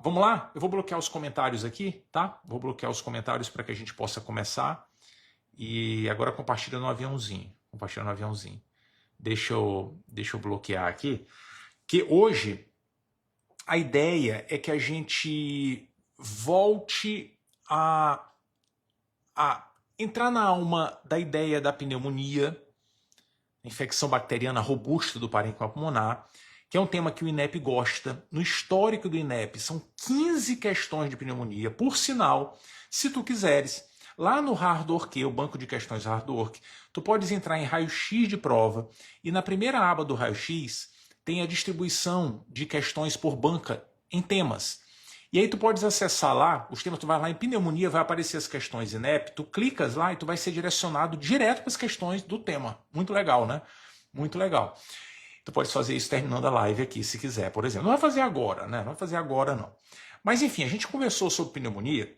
Vamos lá? Eu vou bloquear os comentários aqui, tá? Vou bloquear os comentários para que a gente possa começar. E agora compartilha no aviãozinho. Compartilha no aviãozinho. Deixa eu bloquear aqui. Que hoje a ideia é que a gente volte a entrar na alma da ideia da pneumonia, infecção bacteriana robusta do parênquima pulmonar, que é um tema que o INEP gosta. No histórico do INEP são 15 questões de pneumonia. Por sinal, se tu quiseres, lá no HardWork, o banco de questões HardWork, tu podes entrar em raio-x de prova e na primeira aba do raio-x tem a distribuição de questões por banca em temas. E aí tu podes acessar lá, os temas, tu vai lá em pneumonia, vai aparecer as questões INEP, tu clicas lá e tu vai ser direcionado direto para as questões do tema. Muito legal, né? Muito legal. Tu pode fazer isso terminando a live aqui, se quiser, por exemplo. Não vai fazer agora, né? Não vai fazer agora, não. Mas, enfim, a gente conversou sobre pneumonia,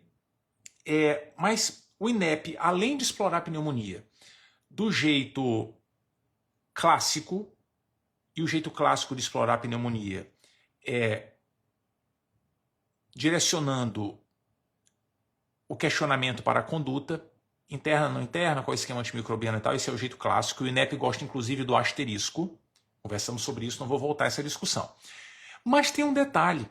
mas o INEP, além de explorar a pneumonia do jeito clássico, e o jeito clássico de explorar a pneumonia é direcionando o questionamento para a conduta, interna, não interna, qual é o esquema antimicrobiano e tal, esse é o jeito clássico. O INEP gosta, inclusive, do asterisco. Conversamos sobre isso, não vou voltar a essa discussão. Mas tem um detalhe,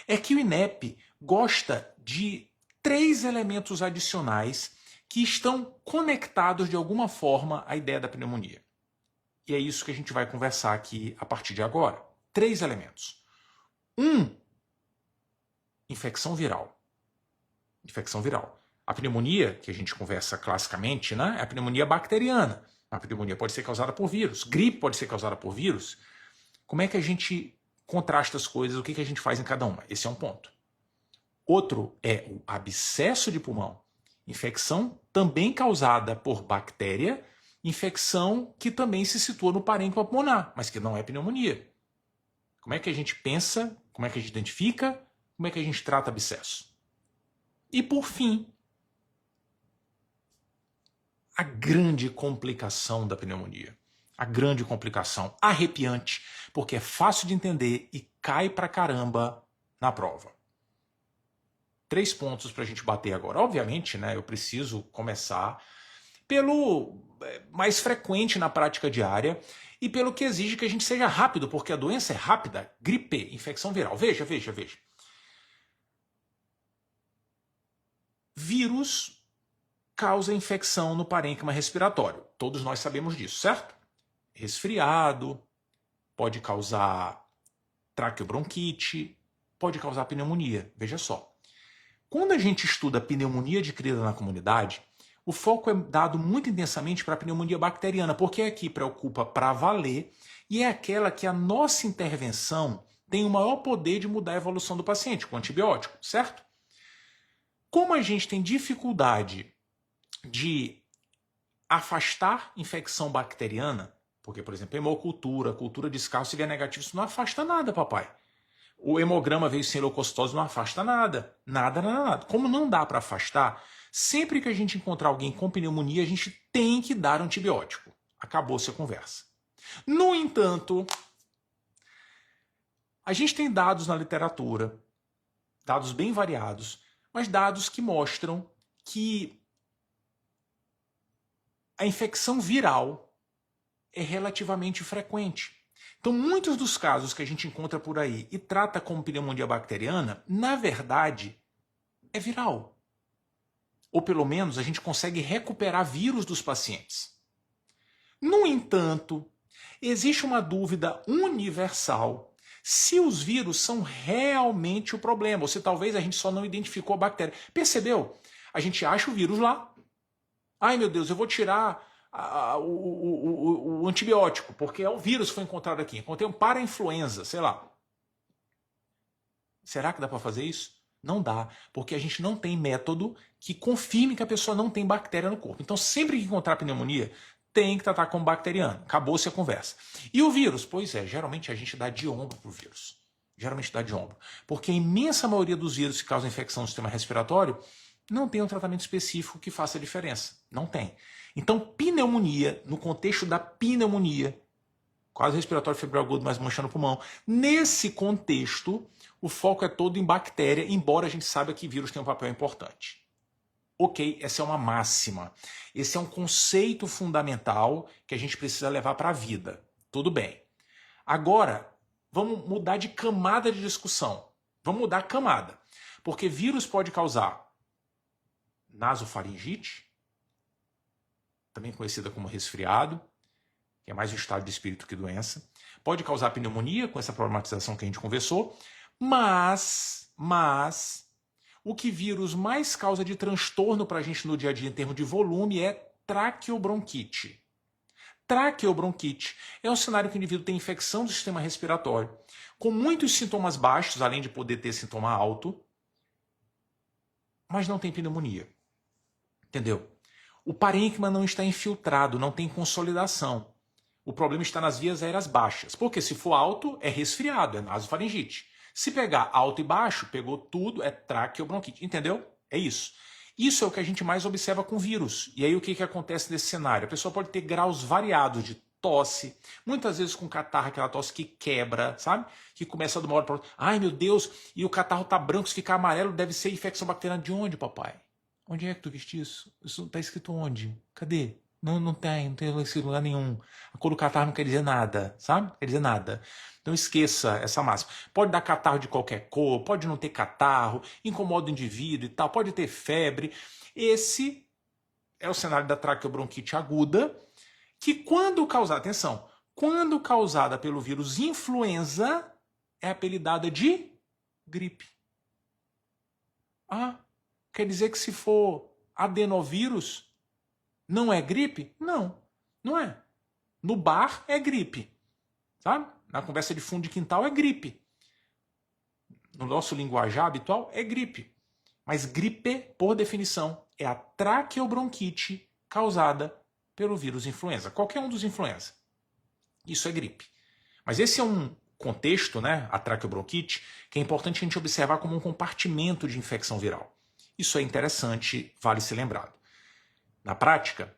é que o INEP gosta de 3 elementos adicionais que estão conectados de alguma forma à ideia da pneumonia. E é isso que a gente vai conversar aqui a partir de agora. 3 elementos. Infecção viral. Infecção viral. A pneumonia, que a gente conversa classicamente, né, é a pneumonia bacteriana. A pneumonia pode ser causada por vírus. Gripe pode ser causada por vírus. Como é que a gente contrasta as coisas? O que a gente faz em cada uma? Esse é um ponto. Outro é o abscesso de pulmão. Infecção também causada por bactéria, infecção que também se situa no parênquima pulmonar, mas que não é pneumonia. Como é que a gente pensa? Como é que a gente identifica? Como é que a gente trata abscesso? E por fim, a grande complicação da pneumonia. A grande complicação, arrepiante, porque é fácil de entender e cai pra caramba na prova. 3 pontos para a gente bater agora. Obviamente, né, eu preciso começar pelo mais frequente na prática diária e pelo que exige que a gente seja rápido, porque a doença é rápida. Gripe, infecção viral. Veja. Vírus causa infecção no parênquima respiratório. Todos nós sabemos disso, certo? Resfriado, pode causar traqueobronquite, pode causar pneumonia. Veja só. Quando a gente estuda pneumonia adquirida na comunidade, o foco é dado muito intensamente para a pneumonia bacteriana, porque aqui preocupa para valer e é aquela que a nossa intervenção tem o maior poder de mudar a evolução do paciente, com antibiótico, certo? Como a gente tem dificuldade de afastar infecção bacteriana, porque, por exemplo, hemocultura, cultura de escarro, se vier negativo, isso não afasta nada, papai. O hemograma veio sem leucocitose, não afasta nada. Nada. Como não dá para afastar, sempre que a gente encontrar alguém com pneumonia, a gente tem que dar antibiótico. Acabou-se a conversa. No entanto, a gente tem dados na literatura, dados bem variados, mas dados que mostram que a infecção viral é relativamente frequente. Então, muitos dos casos que a gente encontra por aí e trata como pneumonia bacteriana, na verdade, é viral. Ou pelo menos a gente consegue recuperar vírus dos pacientes. No entanto, existe uma dúvida universal se os vírus são realmente o problema, ou se talvez a gente só não identificou a bactéria. Percebeu? A gente acha o vírus lá. Ai, meu Deus, eu vou tirar o antibiótico, porque é o vírus que foi encontrado aqui. Encontrei um para-influenza, sei lá. Será que dá para fazer isso? Não dá, porque a gente não tem método que confirme que a pessoa não tem bactéria no corpo. Então, sempre que encontrar pneumonia, tem que tratar como bacteriano. Acabou-se a conversa. E o vírus? Pois é, geralmente a gente dá de ombro para o vírus. Geralmente dá de ombro. Porque a imensa maioria dos vírus que causam infecção no sistema respiratório não tem um tratamento específico que faça a diferença. Não tem. Então, pneumonia, no contexto da pneumonia, quadro respiratório febril agudo, mas mancha no pulmão. Nesse contexto, o foco é todo em bactéria, embora a gente saiba que vírus tem um papel importante. Ok, essa é uma máxima. Esse é um conceito fundamental que a gente precisa levar para a vida. Tudo bem. Agora, vamos mudar de camada de discussão. Vamos mudar a camada. Porque vírus pode causar nasofaringite, também conhecida como resfriado, que é mais um estado de espírito que doença. Pode causar pneumonia, com essa problematização que a gente conversou. Mas o que vírus mais causa de transtorno para a gente no dia a dia em termos de volume é traqueobronquite. Traqueobronquite é um cenário que o indivíduo tem infecção do sistema respiratório, com muitos sintomas baixos, além de poder ter sintoma alto, mas não tem pneumonia. Entendeu? O parênquima não está infiltrado, não tem consolidação. O problema está nas vias aéreas baixas, porque se for alto, é resfriado, é nasofaringite. Se pegar alto e baixo, pegou tudo, é traqueobronquite. Entendeu? É isso. Isso é o que a gente mais observa com vírus. E aí o que acontece nesse cenário? A pessoa pode ter graus variados de tosse, muitas vezes com catarro, aquela tosse que quebra, sabe? Que começa de uma hora para outra. Ai, meu Deus, e o catarro tá branco, se ficar amarelo, deve ser infecção bacteriana. De onde, papai? Onde é que tu viste isso? Isso tá escrito onde? Cadê? Não tem escrito em lugar nenhum. A cor do catarro não quer dizer nada, sabe? Não quer dizer nada. Então esqueça essa máxima. Pode dar catarro de qualquer cor, pode não ter catarro, incomoda o indivíduo e tal, pode ter febre. Esse é o cenário da traqueobronquite aguda, que quando causada, atenção, quando causada pelo vírus influenza, é apelidada de gripe. Ah, quer dizer que se for adenovírus, não é gripe? Não, não é. No bar é gripe, sabe? Na conversa de fundo de quintal é gripe. No nosso linguajar habitual é gripe. Mas gripe, por definição, é a traqueobronquite causada pelo vírus influenza. Qualquer um dos influenza. Isso é gripe. Mas esse é um contexto, né, a traqueobronquite, que é importante a gente observar como um compartimento de infecção viral. Isso é interessante, vale ser lembrado. Na prática,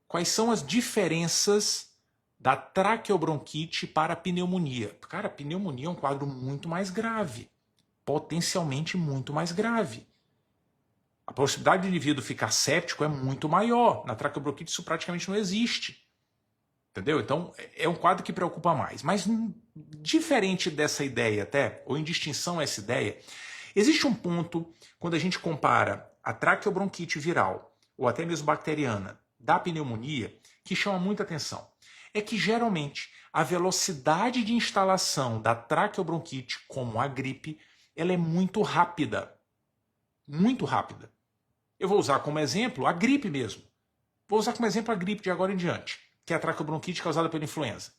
quais são as diferenças da traqueobronquite para a pneumonia? Cara, a pneumonia é um quadro muito mais grave, potencialmente muito mais grave. A possibilidade do indivíduo ficar séptico é muito maior. Na traqueobronquite isso praticamente não existe. Entendeu? Então é um quadro que preocupa mais. Mas diferente dessa ideia até, ou em distinção a essa ideia, existe um ponto quando a gente compara a traqueobronquite viral, ou até mesmo bacteriana, da pneumonia, que chama muita atenção. É que geralmente a velocidade de instalação da traqueobronquite, como a gripe, ela é muito rápida. Muito rápida. Eu vou usar como exemplo a gripe mesmo. Vou usar como exemplo a gripe de agora em diante, que é a traqueobronquite causada pela influenza.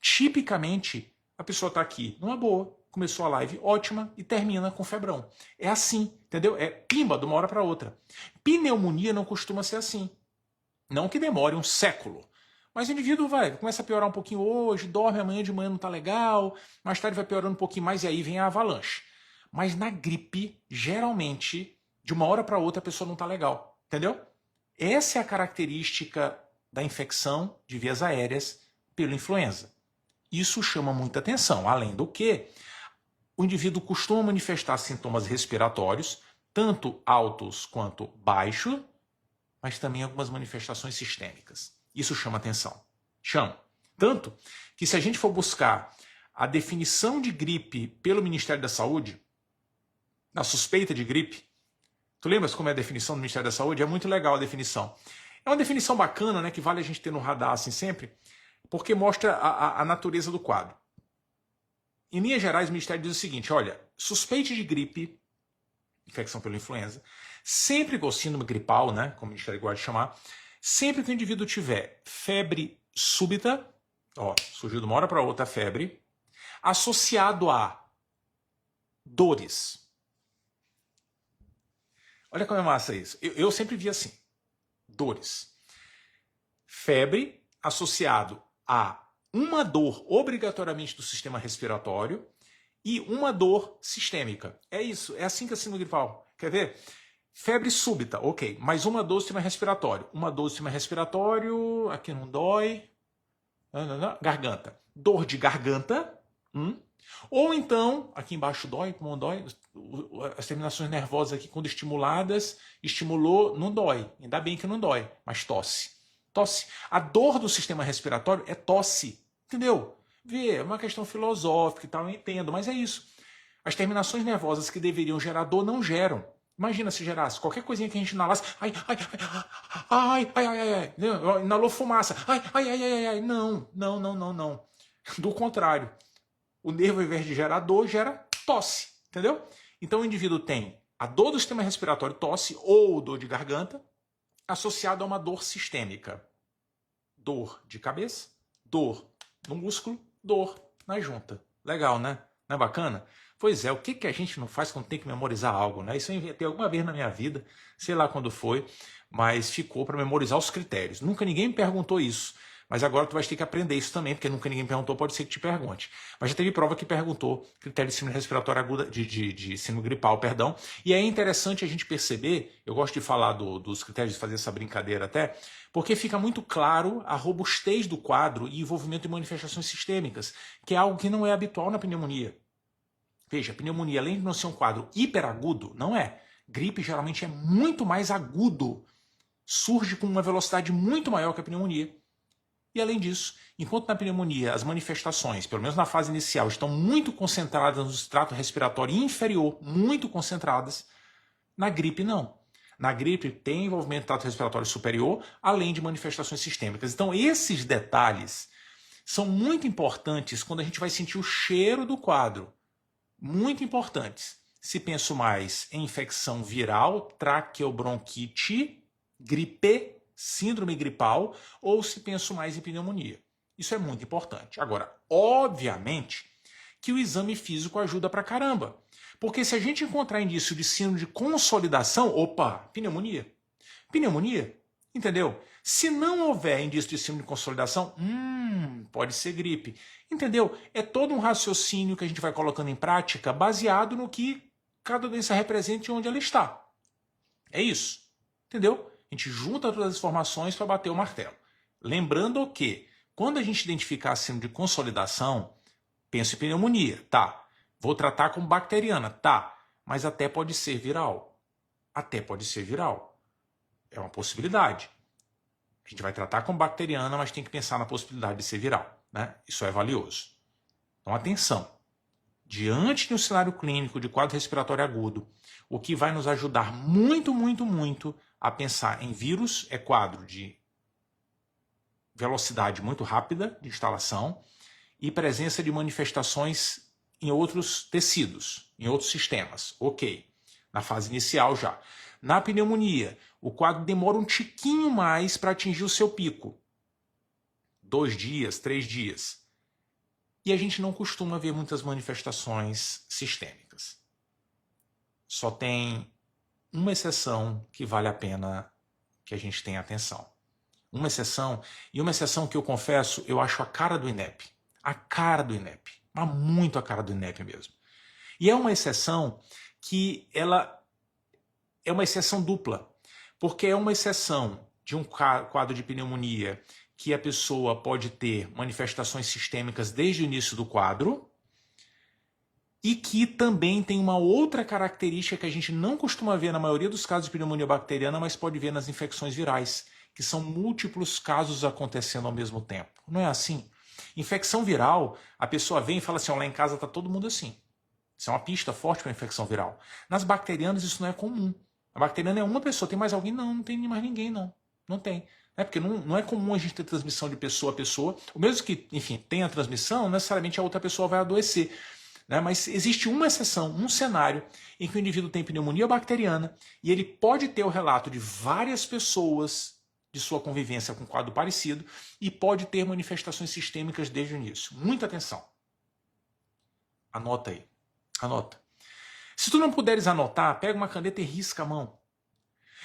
Tipicamente, a pessoa está aqui numa boa, começou a live ótima e termina com febrão. É assim, entendeu? É pimba de uma hora para outra. Pneumonia não costuma ser assim. Não que demore um século. Mas o indivíduo começa a piorar um pouquinho hoje, dorme amanhã de manhã não está legal, mais tarde vai piorando um pouquinho mais e aí vem a avalanche. Mas na gripe, geralmente, de uma hora para outra a pessoa não está legal. Entendeu? Essa é a característica da infecção de vias aéreas pela influenza. Isso chama muita atenção, além do que o indivíduo costuma manifestar sintomas respiratórios, tanto altos quanto baixos, mas também algumas manifestações sistêmicas. Isso chama atenção. Chama. Tanto que se a gente for buscar a definição de gripe pelo Ministério da Saúde, na suspeita de gripe, tu lembras como é a definição do Ministério da Saúde? É muito legal a definição. É uma definição bacana, né, que vale a gente ter no radar assim sempre, porque mostra a natureza do quadro. Em linhas gerais, o Ministério diz o seguinte, olha, suspeite de gripe, infecção pela influenza, sempre com síndrome gripal, né, como o Ministério gosta de chamar, sempre que o indivíduo tiver febre súbita, surgiu de uma hora para outra a febre, associado a dores. Olha como é massa isso. Eu sempre vi assim, dores. Febre associado a uma dor obrigatoriamente do sistema respiratório e uma dor sistêmica. É isso, é assim que é a síndrome gripal. Quer ver? Febre súbita, ok, mas uma dor do sistema respiratório. Uma dor do sistema respiratório, aqui não dói, garganta. Dor de garganta. Ou então, aqui embaixo dói, como dói, as terminações nervosas aqui, quando estimuladas, estimulou, não dói. Ainda bem que não dói, mas tosse. Tosse. A dor do sistema respiratório é tosse. Entendeu? Vê, é uma questão filosófica e tal, eu entendo, mas é isso. As terminações nervosas que deveriam gerar dor não geram. Imagina se gerasse qualquer coisinha que a gente inalasse, ai, ai, ai, ai, ai, ai, ai, inalou fumaça, ai, ai, ai, ai, ai, não, não, não, não, não. Do contrário, o nervo, ao invés de gerar dor, gera tosse, entendeu? Então o indivíduo tem a dor do sistema respiratório, tosse, ou dor de garganta, associado a uma dor sistêmica. Dor de cabeça, dor no músculo, dor na junta. Legal, né? Não é bacana? Pois é, o que a gente não faz quando tem que memorizar algo, né? Isso eu inventei alguma vez na minha vida, sei lá quando foi, mas ficou para memorizar os critérios. Nunca ninguém me perguntou isso, mas agora tu vais ter que aprender isso também, porque nunca ninguém perguntou, pode ser que te pergunte. Mas já teve prova que perguntou critério de síndrome respiratória aguda, de síndrome gripal, perdão, e é interessante a gente perceber, eu gosto de falar dos critérios, de fazer essa brincadeira até, porque fica muito claro a robustez do quadro e envolvimento de manifestações sistêmicas, que é algo que não é habitual na pneumonia. Veja, a pneumonia, além de não ser um quadro hiperagudo, não é. Gripe geralmente é muito mais agudo, surge com uma velocidade muito maior que a pneumonia. E além disso, enquanto na pneumonia as manifestações, pelo menos na fase inicial, estão muito concentradas no extrato respiratório inferior, muito concentradas, na gripe não. Na gripe tem envolvimento do trato respiratório superior, além de manifestações sistêmicas. Então esses detalhes são muito importantes quando a gente vai sentir o cheiro do quadro. Muito importantes. Se penso mais em infecção viral, traqueobronquite, gripe, síndrome gripal, ou se penso mais em pneumonia. Isso é muito importante. Agora, obviamente que o exame físico ajuda pra caramba. Porque se a gente encontrar indício de síndrome de consolidação, opa, pneumonia. Pneumonia, entendeu? Se não houver indício de síndrome de consolidação, pode ser gripe. Entendeu? É todo um raciocínio que a gente vai colocando em prática baseado no que cada doença representa e onde ela está. É isso. Entendeu? A gente junta todas as informações para bater o martelo. Lembrando que, quando a gente identificar a síndrome de consolidação, penso em pneumonia, tá. Vou tratar como bacteriana, tá. Mas até pode ser viral. Até pode ser viral. É uma possibilidade. A gente vai tratar como bacteriana, mas tem que pensar na possibilidade de ser viral. Né? Isso é valioso. Então, atenção. Diante de um cenário clínico de quadro respiratório agudo, o que vai nos ajudar muito, muito, muito a pensar em vírus é quadro de velocidade muito rápida de instalação e presença de manifestações em outros tecidos, em outros sistemas. Ok. Na fase inicial já. Na pneumonia, o quadro demora um tiquinho mais para atingir o seu pico. 2 dias, 3 dias. E a gente não costuma ver muitas manifestações sistêmicas. Só tem uma exceção que vale a pena que a gente tenha atenção. Uma exceção, e uma exceção que eu confesso, eu acho a cara do INEP. A cara do INEP. Mas muito a cara do INEP mesmo. E é uma exceção que ela é uma exceção dupla. Porque é uma exceção de um quadro de pneumonia que a pessoa pode ter manifestações sistêmicas desde o início do quadro e que também tem uma outra característica que a gente não costuma ver na maioria dos casos de pneumonia bacteriana, mas pode ver nas infecções virais, que são múltiplos casos acontecendo ao mesmo tempo. Não é assim? Infecção viral, a pessoa vem e fala assim, lá em casa está todo mundo assim. Isso é uma pista forte para infecção viral. Nas bacterianas isso não é comum. A bacteriana é uma pessoa, tem mais alguém? Não, não tem mais ninguém, não. Não tem. Porque não é comum a gente ter transmissão de pessoa a pessoa. O mesmo que, enfim, tenha transmissão, não necessariamente a outra pessoa vai adoecer. Né? Mas existe uma exceção, um cenário em que o indivíduo tem pneumonia bacteriana e ele pode ter o relato de várias pessoas de sua convivência com quadro parecido e pode ter manifestações sistêmicas desde o início. Muita atenção. Anota aí. Anota. Se tu não puderes anotar, pega uma caneta e risca a mão.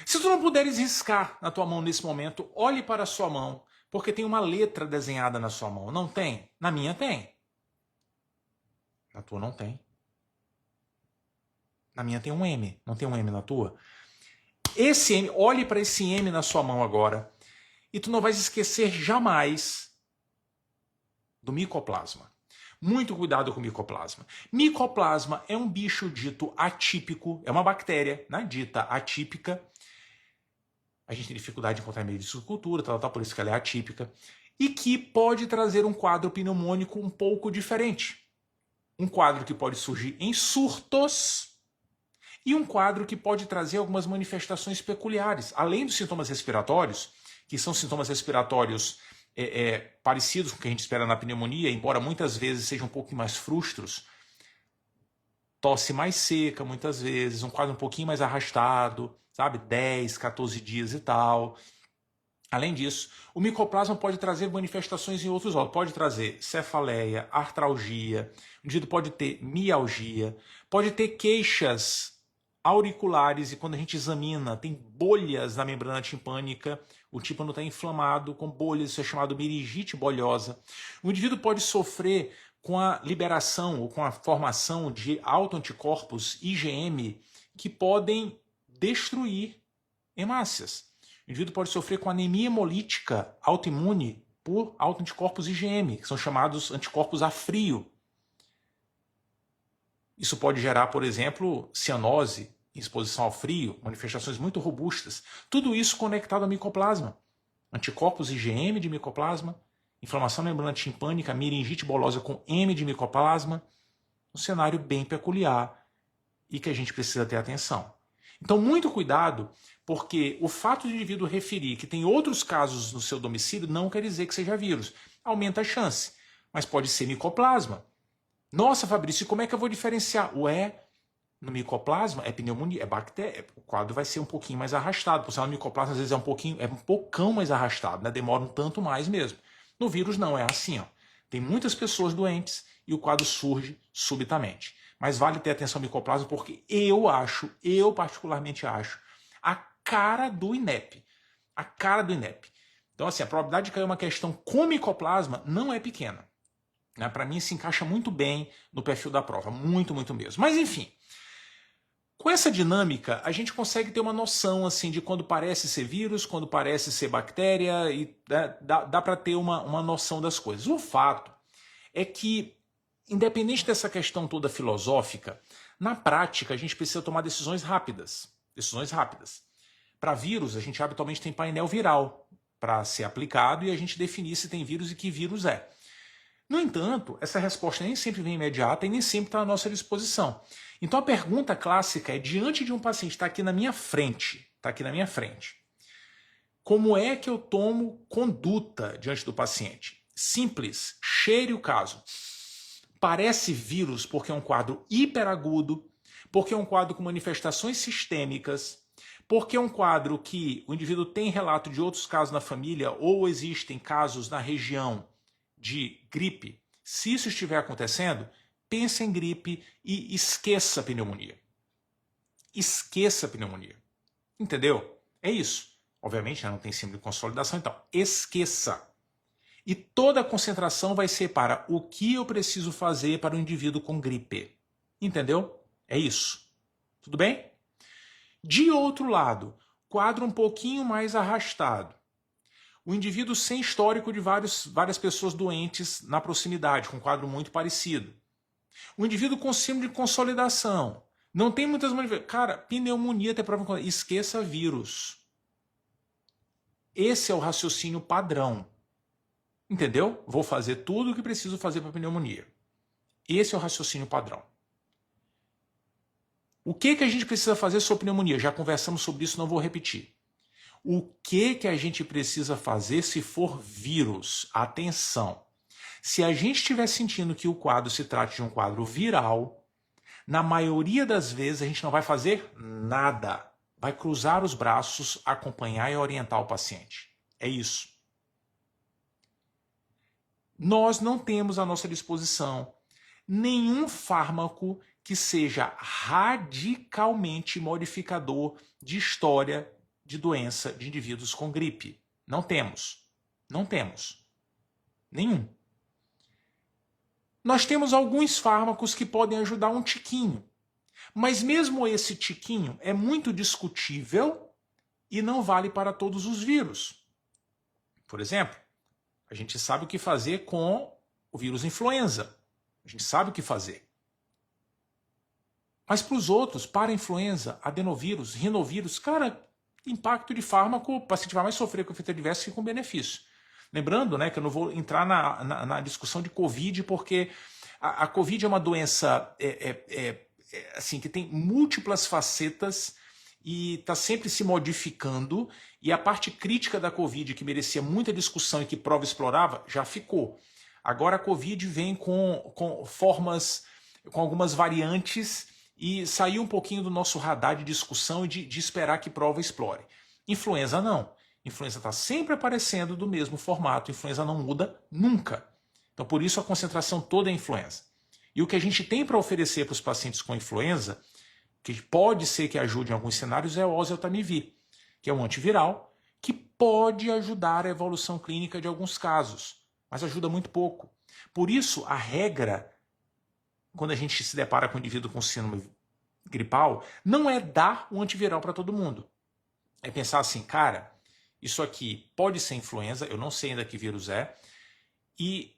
Se tu não puderes riscar na tua mão nesse momento, olhe para a sua mão, porque tem uma letra desenhada na sua mão. Não tem? Na minha tem. Na tua não tem. Na minha tem um M. Não tem um M na tua? Esse M, olhe para esse M na sua mão agora, e tu não vais esquecer jamais do micoplasma. Muito cuidado com o micoplasma. Micoplasma é um bicho dito atípico, é uma bactéria, né, dita atípica. A gente tem dificuldade de encontrar meio de cultura, por isso que ela é atípica. E que pode trazer um quadro pneumônico um pouco diferente. Um quadro que pode surgir em surtos e um quadro que pode trazer algumas manifestações peculiares. Além dos sintomas respiratórios, que são sintomas respiratórios parecidos com o que a gente espera na pneumonia, embora muitas vezes sejam um pouco mais frustros. Tosse mais seca, muitas vezes, um quadro um pouquinho mais arrastado, sabe? 10, 14 dias e tal. Além disso, o micoplasma pode trazer manifestações em outros órgãos. Pode trazer cefaleia, artralgia, o indivíduo pode ter mialgia, pode ter queixas auriculares, e quando a gente examina, tem bolhas na membrana timpânica, o tímpano está inflamado com bolhas, isso é chamado meningite bolhosa. O indivíduo pode sofrer com a liberação ou com a formação de autoanticorpos IgM que podem destruir hemácias. O indivíduo pode sofrer com anemia hemolítica autoimune por autoanticorpos IgM, que são chamados anticorpos a frio. Isso pode gerar, por exemplo, cianose, exposição ao frio, manifestações muito robustas. Tudo isso conectado ao micoplasma. Anticorpos IgM de micoplasma, inflamação na membrana timpânica, meningite bolhosa com M de micoplasma. Um cenário bem peculiar e que a gente precisa ter atenção. Então, muito cuidado, porque o fato de o indivíduo referir que tem outros casos no seu domicílio não quer dizer que seja vírus. Aumenta a chance, mas pode ser micoplasma. Nossa, Fabrício, como é que eu vou diferenciar? No micoplasma é pneumonia, é bactéria. O quadro vai ser um pouquinho mais arrastado. Por sinal, no micoplasma às vezes é um poucão mais arrastado, né? Demora um tanto mais mesmo. No vírus não, é assim, ó. Tem muitas pessoas doentes e o quadro surge subitamente. Mas vale ter atenção ao micoplasma porque eu particularmente acho, a cara do INEP. A cara do INEP. Então, assim, a probabilidade de cair uma questão com micoplasma não é pequena. Né? Para mim, se encaixa muito bem no perfil da prova. Muito, muito mesmo. Mas, enfim, com essa dinâmica, a gente consegue ter uma noção assim, de quando parece ser vírus, quando parece ser bactéria, e dá para ter uma noção das coisas. O fato é que, independente dessa questão toda filosófica, na prática a gente precisa tomar decisões rápidas. Decisões rápidas. Para vírus, a gente habitualmente tem painel viral para ser aplicado e a gente definir se tem vírus e que vírus é. No entanto, essa resposta nem sempre vem imediata e nem sempre está à nossa disposição. Então a pergunta clássica é, diante de um paciente que está aqui na minha frente, como é que eu tomo conduta diante do paciente? Simples, cheire o caso. Parece vírus porque é um quadro hiperagudo, porque é um quadro com manifestações sistêmicas, porque é um quadro que o indivíduo tem relato de outros casos na família ou existem casos na região de gripe. Se isso estiver acontecendo, pense em gripe e esqueça a pneumonia. Esqueça a pneumonia. Entendeu? É isso. Obviamente, não tem símbolo de consolidação, então esqueça. E toda a concentração vai ser para o que eu preciso fazer para o indivíduo com gripe. Entendeu? É isso. Tudo bem? De outro lado, quadro um pouquinho mais arrastado. O indivíduo sem histórico de várias pessoas doentes na proximidade, com um quadro muito parecido. O indivíduo com síndrome de consolidação. Não tem muitas manifestações. Cara, pneumonia tem prova. Esqueça vírus. Esse é o raciocínio padrão. Entendeu? Vou fazer tudo o que preciso fazer para pneumonia. Esse é o raciocínio padrão. O que a gente precisa fazer sobre pneumonia? Já conversamos sobre isso, não vou repetir. O que a gente precisa fazer se for vírus? Atenção! Se a gente estiver sentindo que o quadro se trata de um quadro viral, na maioria das vezes a gente não vai fazer nada. Vai cruzar os braços, acompanhar e orientar o paciente. É isso. Nós não temos à nossa disposição nenhum fármaco que seja radicalmente modificador de história de doença de indivíduos com gripe. Não temos. Não temos. Nenhum. Nós temos alguns fármacos que podem ajudar um tiquinho. Mas mesmo esse tiquinho é muito discutível e não vale para todos os vírus. Por exemplo, a gente sabe o que fazer com o vírus influenza. A gente sabe o que fazer. Mas para os outros, para a influenza, adenovírus, rinovírus, cara, impacto de fármaco, o paciente vai mais sofrer com efeito adverso que com benefício. Lembrando, né, que eu não vou entrar na discussão de Covid, porque a Covid é uma doença assim, que tem múltiplas facetas e está sempre se modificando, e a parte crítica da Covid, que merecia muita discussão e que prova explorava, já ficou. Agora a Covid vem com formas, com algumas variantes, e saiu um pouquinho do nosso radar de discussão e de esperar que prova explore. Influenza não. Influenza está sempre aparecendo do mesmo formato, influenza não muda nunca. Então por isso a concentração toda é influenza. E o que a gente tem para oferecer para os pacientes com influenza, que pode ser que ajude em alguns cenários, é o oseltamivir, que é um antiviral, que pode ajudar a evolução clínica de alguns casos, mas ajuda muito pouco. Por isso, a regra, quando a gente se depara com um indivíduo com síndrome gripal, não é dar um antiviral para todo mundo. É pensar assim, cara, isso aqui pode ser influenza, eu não sei ainda que vírus é, e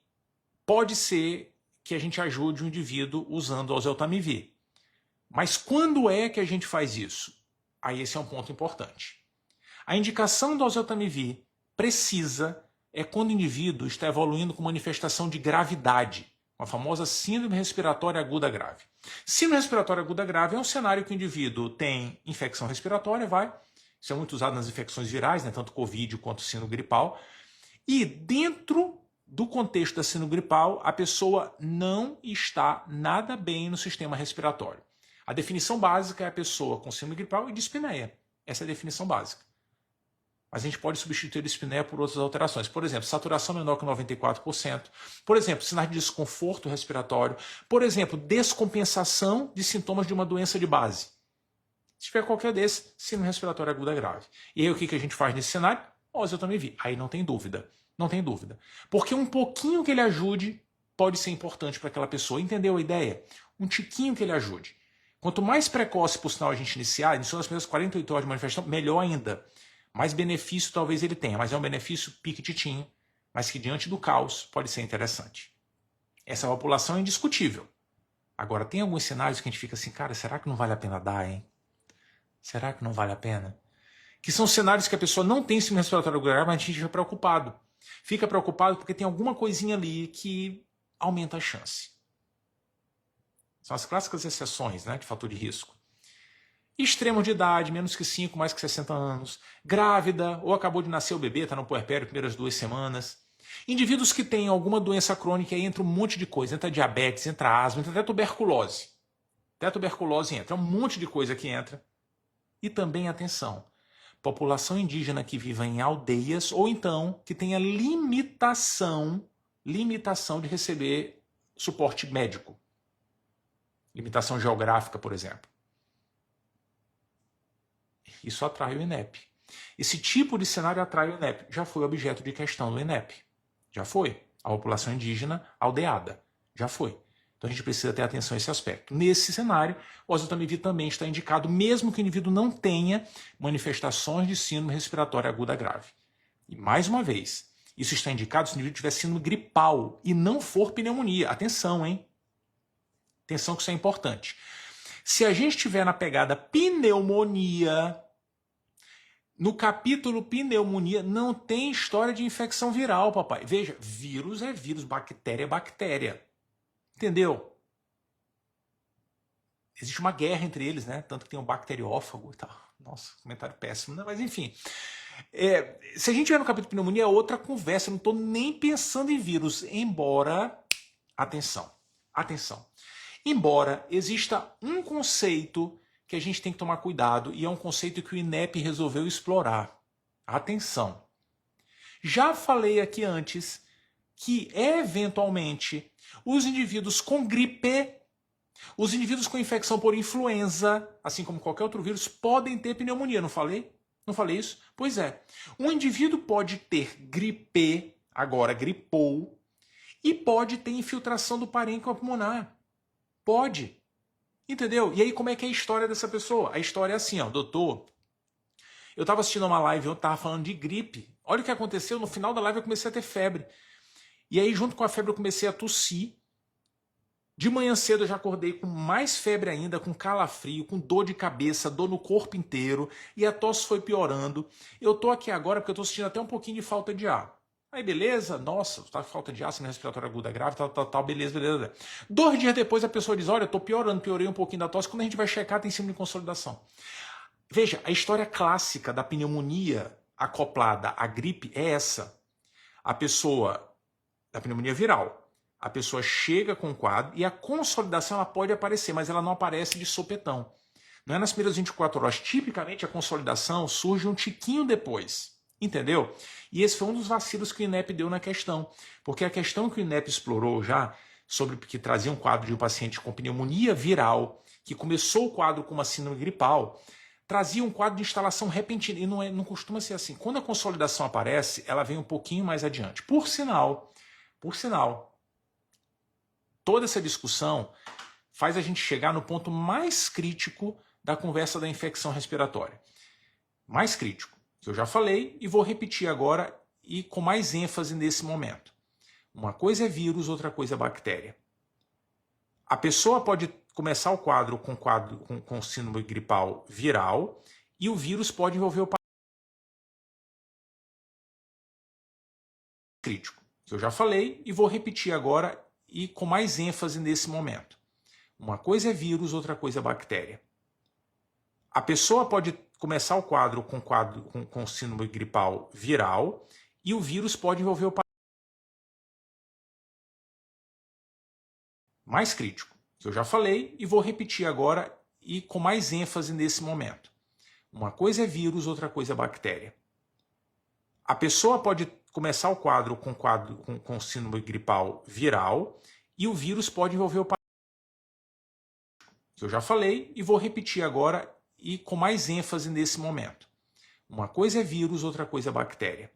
pode ser que a gente ajude o indivíduo usando o oseltamivir. Mas quando é que a gente faz isso? Aí esse é um ponto importante. A indicação do oseltamivir precisa é quando o indivíduo está evoluindo com manifestação de gravidade, a famosa síndrome respiratória aguda grave. Síndrome respiratória aguda grave é um cenário que o indivíduo tem infecção respiratória, isso é muito usado nas infecções virais, né, tanto Covid quanto síndrome gripal, e dentro do contexto da síndrome gripal, a pessoa não está nada bem no sistema respiratório. A definição básica é a pessoa com síndrome gripal e dispneia. Essa é a definição básica. Mas a gente pode substituir a dispneia por outras alterações. Por exemplo, saturação menor que 94%. Por exemplo, sinais de desconforto respiratório. Por exemplo, descompensação de sintomas de uma doença de base. Se tiver qualquer desses, síndrome respiratória aguda grave. E aí o que a gente faz nesse cenário? Oseltamivir. Aí não tem dúvida. Não tem dúvida. Porque um pouquinho que ele ajude pode ser importante para aquela pessoa. Entendeu a ideia? Um tiquinho que ele ajude. Quanto mais precoce, por sinal, a gente iniciou nas primeiras 48 horas de manifestação, melhor ainda. Mais benefício talvez ele tenha, mas é um benefício piquititinho, mas que diante do caos pode ser interessante. Essa população é indiscutível. Agora, tem alguns cenários que a gente fica assim, cara, será que não vale a pena dar, hein? Será que não vale a pena? Que são cenários que a pessoa não tem síndrome respiratória grave, mas a gente fica preocupado. Fica preocupado porque tem alguma coisinha ali que aumenta a chance. São as clássicas exceções, né, de fator de risco. Extremo de idade, menos que 5, mais que 60 anos. Grávida, ou acabou de nascer o bebê, está no puerpério, primeiras 2 semanas. Indivíduos que têm alguma doença crônica, aí entra um monte de coisa. Entra diabetes, entra asma, entra até tuberculose. Até tuberculose entra, um monte de coisa que entra. E também, atenção, população indígena que viva em aldeias, ou então que tenha limitação de receber suporte médico. Limitação geográfica, por exemplo. Isso atrai o INEP. Esse tipo de cenário atrai o INEP. Já foi objeto de questão do INEP. Já foi. A população indígena aldeada. Já foi. Então a gente precisa ter atenção a esse aspecto. Nesse cenário, o oseltamivir também está indicado, mesmo que o indivíduo não tenha manifestações de síndrome respiratória aguda grave. E mais uma vez, isso está indicado se o indivíduo tiver síndrome gripal e não for pneumonia. Atenção, hein? Atenção que isso é importante. Se a gente tiver na pegada pneumonia, no capítulo pneumonia não tem história de infecção viral, papai. Veja, vírus é vírus, bactéria é bactéria. Entendeu? Existe uma guerra entre eles, né? Tanto que tem um bacteriófago e tal. Nossa, comentário péssimo, né? Mas enfim. Se a gente tiver no capítulo pneumonia, é outra conversa. Eu não estou nem pensando em vírus, embora... Atenção. Embora exista um conceito que a gente tem que tomar cuidado, e é um conceito que o INEP resolveu explorar. Atenção! Já falei aqui antes que, eventualmente, os indivíduos com gripe, os indivíduos com infecção por influenza, assim como qualquer outro vírus, podem ter pneumonia. Não falei? Não falei isso? Pois é. Um indivíduo pode ter gripe, agora gripou, e pode ter infiltração do parênquima pulmonar. Pode. Entendeu? E aí como é que é a história dessa pessoa? A história é assim, ó, doutor, eu estava assistindo uma live, eu estava falando de gripe. Olha o que aconteceu, no final da live eu comecei a ter febre. E aí, junto com a febre, eu comecei a tossir. De manhã cedo eu já acordei com mais febre ainda, com calafrio, com dor de cabeça, dor no corpo inteiro, e a tosse foi piorando. Eu tô aqui agora porque eu tô sentindo até um pouquinho de falta de ar. Aí beleza, nossa, tá com falta de ar, síndrome respiratória aguda grave, tal, beleza, beleza. 2 dias depois a pessoa diz, olha, eu tô piorando, piorei um pouquinho da tosse. Quando a gente vai checar, tem síndrome de consolidação. Veja, a história clássica da pneumonia acoplada à gripe é essa. A pessoa, da pneumonia viral, a pessoa chega com o quadro e a consolidação ela pode aparecer, mas ela não aparece de sopetão. Não é nas primeiras 24 horas. Tipicamente a consolidação surge um tiquinho depois. Entendeu? E esse foi um dos vacilos que o INEP deu na questão. Porque a questão que o INEP explorou já, sobre que trazia um quadro de um paciente com pneumonia viral, que começou o quadro com uma síndrome gripal, trazia um quadro de instalação repentina. E não costuma ser assim. Quando a consolidação aparece, ela vem um pouquinho mais adiante. Por sinal, toda essa discussão faz a gente chegar no ponto mais crítico da conversa da infecção respiratória. Mais crítico, que eu já falei e vou repetir agora e com mais ênfase nesse momento. Uma coisa é vírus, outra coisa é bactéria. A pessoa pode começar o quadro com síndrome gripal viral e o vírus pode envolver o crítico, que eu já falei e vou repetir agora e com mais ênfase nesse momento. Uma coisa é vírus, outra coisa é bactéria. A pessoa pode começar o quadro com síndrome gripal viral e o vírus pode envolver o mais crítico, que eu já falei e vou repetir agora e com mais ênfase nesse momento. Uma coisa é vírus, outra coisa é bactéria. A pessoa pode começar o quadro com síndrome gripal viral e o vírus pode envolver o que eu já falei e vou repetir agora e com mais ênfase nesse momento. Uma coisa é vírus, outra coisa é bactéria.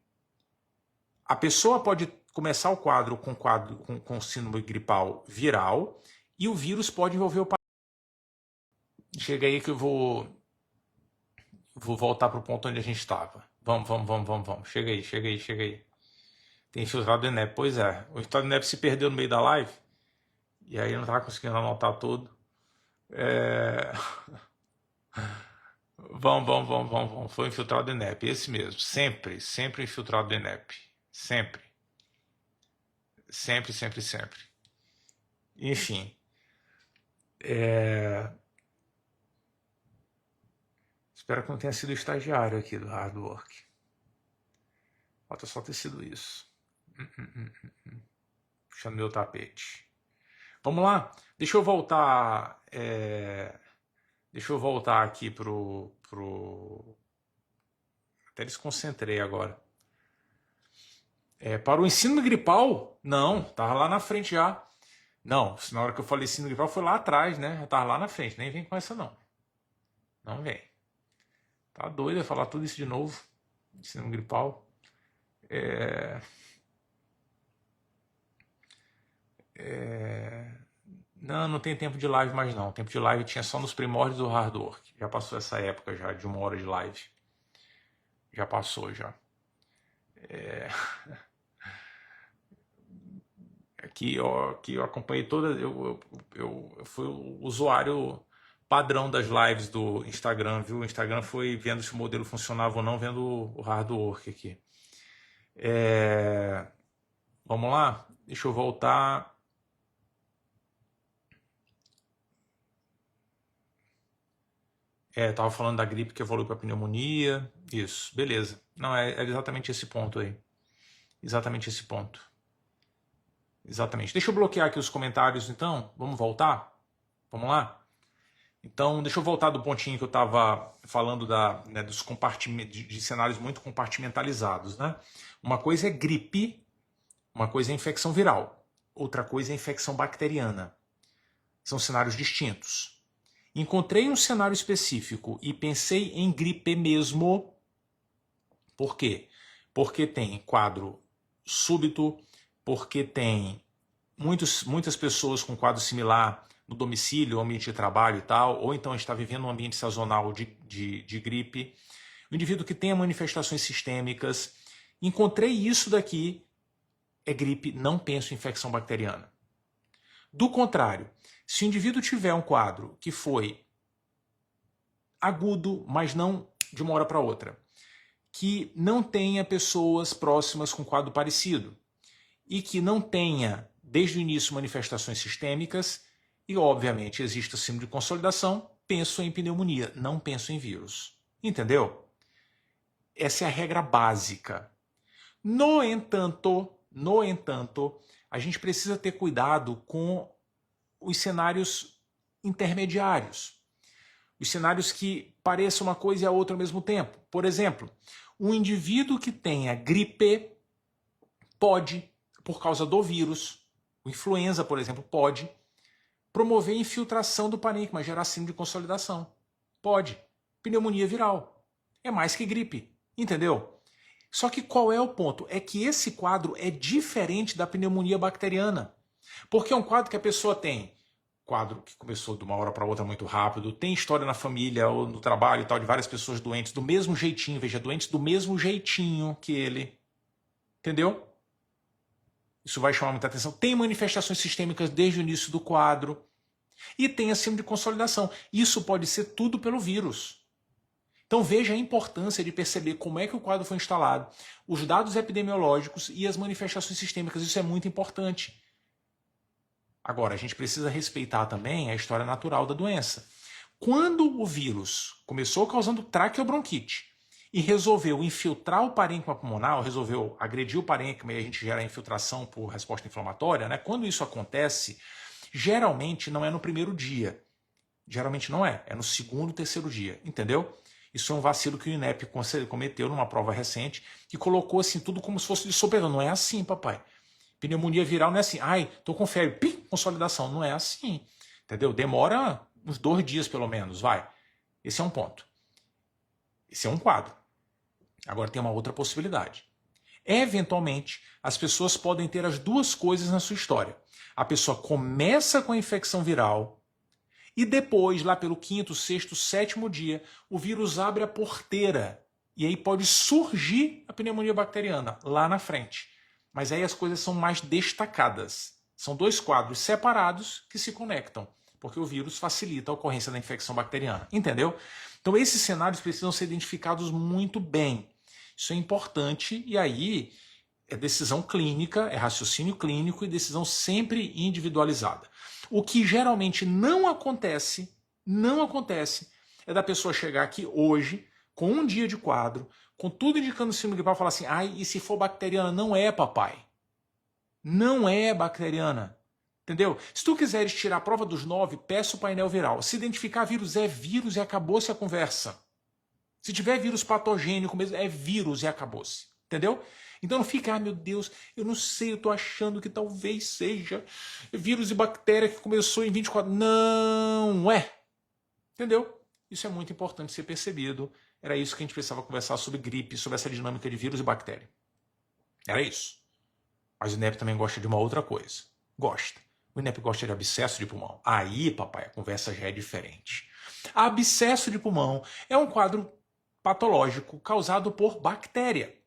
A pessoa pode começar o quadro com síndrome gripal viral e o vírus pode envolver o Chega aí que eu vou voltar para o ponto onde a gente estava. Vamos. Chega aí. Tem infiltrado do INEP. Pois é, o infiltrado do INEP se perdeu no meio da live e aí eu não estava conseguindo anotar tudo. Vamos. Foi infiltrado do INEP, esse mesmo. Sempre infiltrado do INEP. Sempre. Enfim. Espero que não tenha sido o estagiário aqui do Hard Work. Pode só ter sido isso. Puxando meu tapete. Vamos lá? Deixa eu voltar aqui pro... Até desconcentrei agora. Para o ensino gripal? Não, tava lá na frente já. Não, na hora que eu falei ensino gripal foi lá atrás, né? Eu tava lá na frente, nem vem com essa não. Não vem. Tá doido falar tudo isso de novo? Ensino gripal. Não tem tempo de live mais não. Tempo de live tinha só nos primórdios do Hard Work. Já passou essa época já de 1 hora de live. Já passou já. Aqui eu acompanhei toda. Eu fui o usuário padrão das lives do Instagram, viu? O Instagram foi vendo se o modelo funcionava ou não, vendo o Hard Work aqui. Vamos lá? Deixa eu voltar. Tava falando da gripe que evoluiu para pneumonia. Isso, beleza. Não, é exatamente esse ponto aí. Exatamente esse ponto. Exatamente. Deixa eu bloquear aqui os comentários, então. Vamos voltar? Vamos lá? Então, deixa eu voltar do pontinho que eu estava falando dos de cenários muito compartimentalizados, né? Uma coisa é gripe, uma coisa é infecção viral, outra coisa é infecção bacteriana. São cenários distintos. Encontrei um cenário específico e pensei em gripe mesmo. Por quê? Porque tem quadro súbito, porque tem muitas pessoas com quadro similar no domicílio, ambiente de trabalho e tal, ou então está vivendo um ambiente sazonal de gripe. O indivíduo que tenha manifestações sistêmicas. Encontrei isso daqui é gripe, não penso em infecção bacteriana. Do contrário, se o indivíduo tiver um quadro que foi agudo, mas não de uma hora para outra, que não tenha pessoas próximas com quadro parecido e que não tenha, desde o início, manifestações sistêmicas e, obviamente, existe a síndrome de consolidação, penso em pneumonia, não penso em vírus. Entendeu? Essa é a regra básica. No entanto, a gente precisa ter cuidado com os cenários intermediários. Os cenários que pareçam uma coisa e a outra ao mesmo tempo. Por exemplo, um indivíduo que tenha gripe pode, por causa do vírus, o influenza, por exemplo, pode promover infiltração do parênquima, gerar síndrome de consolidação. Pode. Pneumonia viral. É mais que gripe. Entendeu? Só que qual é o ponto? É que esse quadro é diferente da pneumonia bacteriana. Porque é um quadro que a pessoa tem. Quadro que começou de uma hora para outra muito rápido, tem história na família ou no trabalho e tal, de várias pessoas doentes do mesmo jeitinho, veja, doentes do mesmo jeitinho que ele. Entendeu? Isso vai chamar muita atenção. Tem manifestações sistêmicas desde o início do quadro. E tem a síndrome de consolidação. Isso pode ser tudo pelo vírus. Então veja a importância de perceber como é que o quadro foi instalado, os dados epidemiológicos e as manifestações sistêmicas. Isso é muito importante. Agora, a gente precisa respeitar também a história natural da doença. Quando o vírus começou causando traqueobronquite e resolveu infiltrar o parênquima pulmonar, resolveu agredir o parênquima e a gente gera a infiltração por resposta inflamatória, né? Quando isso acontece, geralmente não é no primeiro dia. Geralmente não é. É no segundo, terceiro dia. Entendeu? Isso é um vacilo que o INEP cometeu numa prova recente, que colocou assim tudo como se fosse de soberano. Não é assim, papai. Pneumonia viral não é assim. Ai, tô com febre. Pim, consolidação. Não é assim. Entendeu? Demora uns 2 dias pelo menos, vai. Esse é um ponto. Esse é um quadro. Agora tem uma outra possibilidade. Eventualmente, as pessoas podem ter as duas coisas na sua história. A pessoa começa com a infecção viral e depois, lá pelo 5º, 6º, 7º dia, o vírus abre a porteira. E aí pode surgir a pneumonia bacteriana lá na frente. Mas aí as coisas são mais destacadas. São 2 quadros separados que se conectam, porque o vírus facilita a ocorrência da infecção bacteriana. Entendeu? Então esses cenários precisam ser identificados muito bem. Isso é importante e aí é decisão clínica, é raciocínio clínico e decisão sempre individualizada. O que geralmente não acontece, é da pessoa chegar aqui hoje, com 1 dia de quadro, com tudo indicando síndrome gripal, e falar assim, ai, e se for bacteriana? Não é, papai. Não é bacteriana. Entendeu? Se tu quiseres tirar a prova dos 9, peça o painel viral. Se identificar vírus, é vírus e acabou-se a conversa. Se tiver vírus patogênico mesmo, é vírus e acabou-se. Entendeu? Então não fica, meu Deus, eu não sei, eu tô achando que talvez seja vírus e bactéria que começou em 24. Não é. Entendeu? Isso é muito importante ser percebido. Era isso que a gente precisava conversar sobre gripe, sobre essa dinâmica de vírus e bactéria. Era isso. Mas o INEP também gosta de uma outra coisa. Gosta. O INEP gosta de abscesso de pulmão. Aí, papai, a conversa já é diferente. Abscesso de pulmão é um quadro patológico causado por bactéria.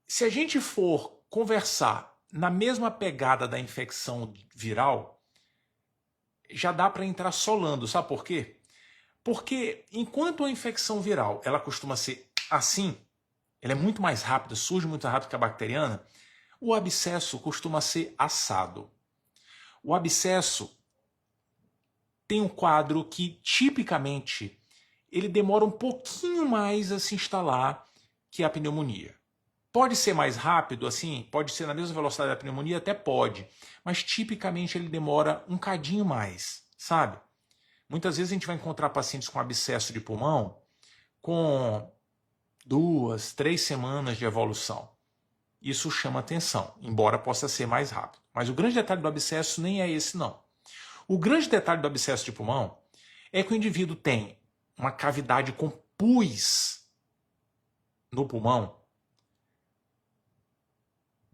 Se a gente for conversar na mesma pegada da infecção viral, já dá para entrar solando. Sabe por quê? Porque enquanto a infecção viral ela costuma ser assim, ela é muito mais rápida, surge muito mais rápido que a bacteriana, o abscesso costuma ser assado. O abscesso tem um quadro que, tipicamente, ele demora um pouquinho mais a se instalar que a pneumonia. Pode ser mais rápido, assim, pode ser na mesma velocidade da pneumonia, até pode, mas tipicamente ele demora um cadinho mais, sabe? Muitas vezes a gente vai encontrar pacientes com abscesso de pulmão com 2, 3 semanas de evolução. Isso chama atenção, embora possa ser mais rápido. Mas o grande detalhe do abscesso nem é esse, não. O grande detalhe do abscesso de pulmão é que o indivíduo tem uma cavidade com pus no pulmão,